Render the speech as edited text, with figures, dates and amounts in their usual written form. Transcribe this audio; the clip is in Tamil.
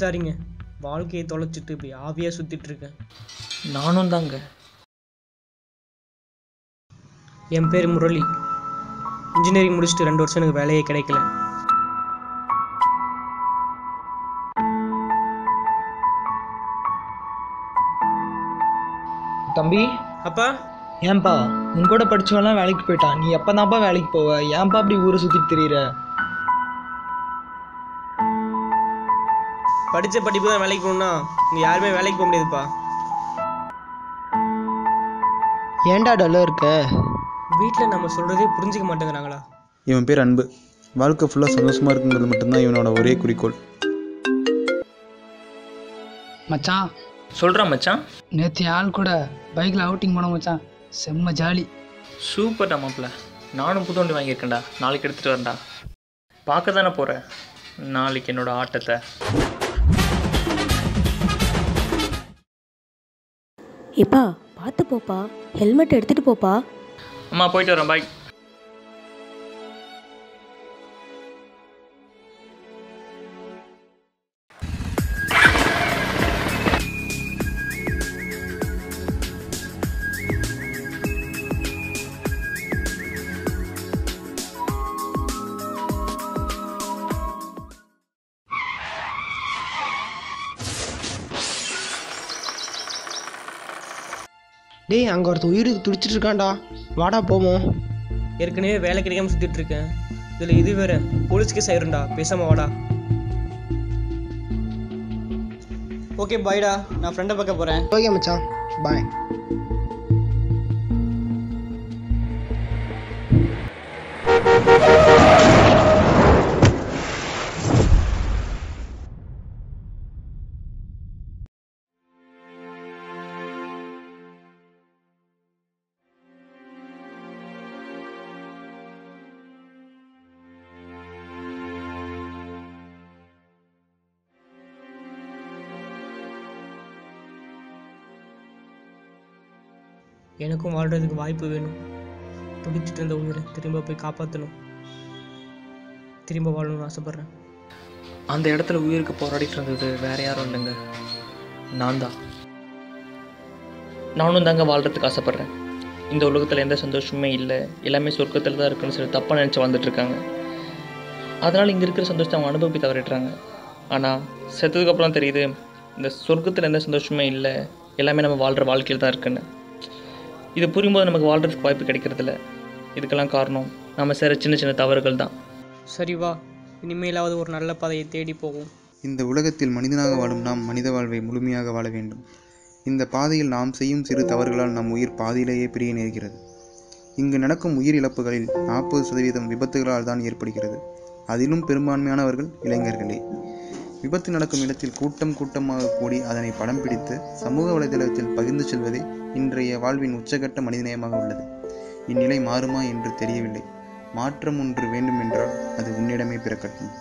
சாரிங்க, வாழ்க்கையை தொலைச்சிட்டு இப்படி ஆவியாக சுற்றிட்டு இருக்கேன். நானும் தாங்க. என் பேர் முரளி. இன்ஜினியரிங் முடிச்சுட்டு 2 வருஷம் எனக்கு வேலையே கிடைக்கல. தம்பி. அப்பா. ஏன்பா உன் கூட படிச்சவெல்லாம் வேலைக்கு போயிட்டான், நீ எப்போதான்ப்பா வேலைக்கு போவ? ஏன்பா அப்படி ஊரை சுற்றிட்டு திரியிற? படித்த படிப்பு தான் வேலைக்கு போகணுன்னா இங்கே யாருமே வேலைக்கு போக முடியாதுப்பா. ஏன்டா டல்லாக இருக்க? வீட்டில் நம்ம சொல்கிறதே புரிஞ்சிக்க மாட்டேங்கிறாங்களா? இவன் பேர் அன்பு. வாழ்க்கை ஃபுல்லாக சந்தோஷமாக இருக்குங்கிறது மட்டும்தான் இவனோட ஒரே குறிக்கோள். மச்சான். சொல்கிறான் மச்சான். நேற்று ஆள் கூட பைக்கில் அவுட்டிங் போனோம் மச்சான், செம்ம ஜாலி. சூப்பர்டா மாப்பிள்ள. நானும் புது வண்டி வாங்கியிருக்கேன்டா, நாளைக்கு எடுத்துகிட்டு வரேன்டா. பார்க்க தானே போகிறேன் நாளைக்கு என்னோட ஆட்டத்தை. எப்பா பார்த்து போப்பா, ஹெல்மெட் எடுத்துகிட்டு போப்பா. அம்மா போயிட்டு வரேன், பாய். டேய், அங்கே ஒருத்தர் உயிருக்கு துடிச்சிட்டு இருக்கான்டா, வாடா போவோம். ஏற்கனவே வேலை கிடைக்காம சுற்றிட்டு இருக்கேன், இதில் இது வேற போலீஸ் கேஸ் ஆயிரும்டா. பேசாம வாடா. ஓகே பாய்டா, நான் ஃப்ரெண்டை பார்க்க போகிறேன். ஓகே மச்சான், பாய். எனக்கும் வாழ்கிறதுக்கு வாய்ப்பு வேணும். துடிச்சிட்டு இருந்த உயிரை திரும்ப போய் காப்பாற்றணும். திரும்ப வாழணும்னு ஆசைப்பட்றேன். அந்த இடத்துல உயிருக்கு போராடிட்டு இருந்தது வேறு யாரும் இல்லைங்க, நான் தான். நானும் தாங்க வாழ்கிறதுக்கு ஆசைப்பட்றேன். இந்த உலகத்தில் எந்த சந்தோஷமே இல்லை, எல்லாமே சொர்க்கத்தில் தான் இருக்குன்னு சொல்லி தப்பாக நினச்சி வந்துட்டுருக்காங்க. அதனால் இங்கே இருக்கிற சந்தோஷத்தை அவங்க அனுபவி தவறிடுறாங்க. ஆனால் செத்ததுக்கப்புறம் தெரியுது இந்த சொர்க்கத்தில் எந்த சந்தோஷமே இல்லை, எல்லாமே நம்ம வாழ்கிற வாழ்க்கையில் தான் இருக்குன்னு. இது புரியும்போது நமக்கு வாழ்கிறதுக்கு வாய்ப்பு கிடைக்கிறதில்ல. இதுக்கெல்லாம் காரணம் நம்ம செய்கிற சின்ன சின்ன தவறுகள் தான். சரி வா, இனிமேலாவது ஒரு நல்ல பாதையை தேடி போவோம். இந்த உலகத்தில் மனிதனாக வாழும் நாம் மனித வாழ்வை முழுமையாக வாழ வேண்டும். இந்த பாதையில் நாம் செய்யும் சிறு தவறுகளால் நம் உயிர் பாதியிலேயே பிரிய நேர்கிறது. இங்கு நடக்கும் உயிர் இழப்புகளில் 40% விபத்துகளால் தான் ஏற்படுகிறது. அதிலும் பெரும்பான்மையானவர்கள் இளைஞர்களே. விபத்து நடக்கும் இடத்தில் கூட்டம் கூட்டமாக கூடி அதனை படம் பிடித்து சமூக வலைதளத்தில் பகிர்ந்து செல்வதே இன்றைய வாழ்வின் உச்சகட்ட மனிதநேயமாக உள்ளது. இந்நிலை மாறுமா என்று தெரியவில்லை. மாற்றம் ஒன்று வேண்டுமென்றால் அது உன்னிடமே பிறக்கட்டும்.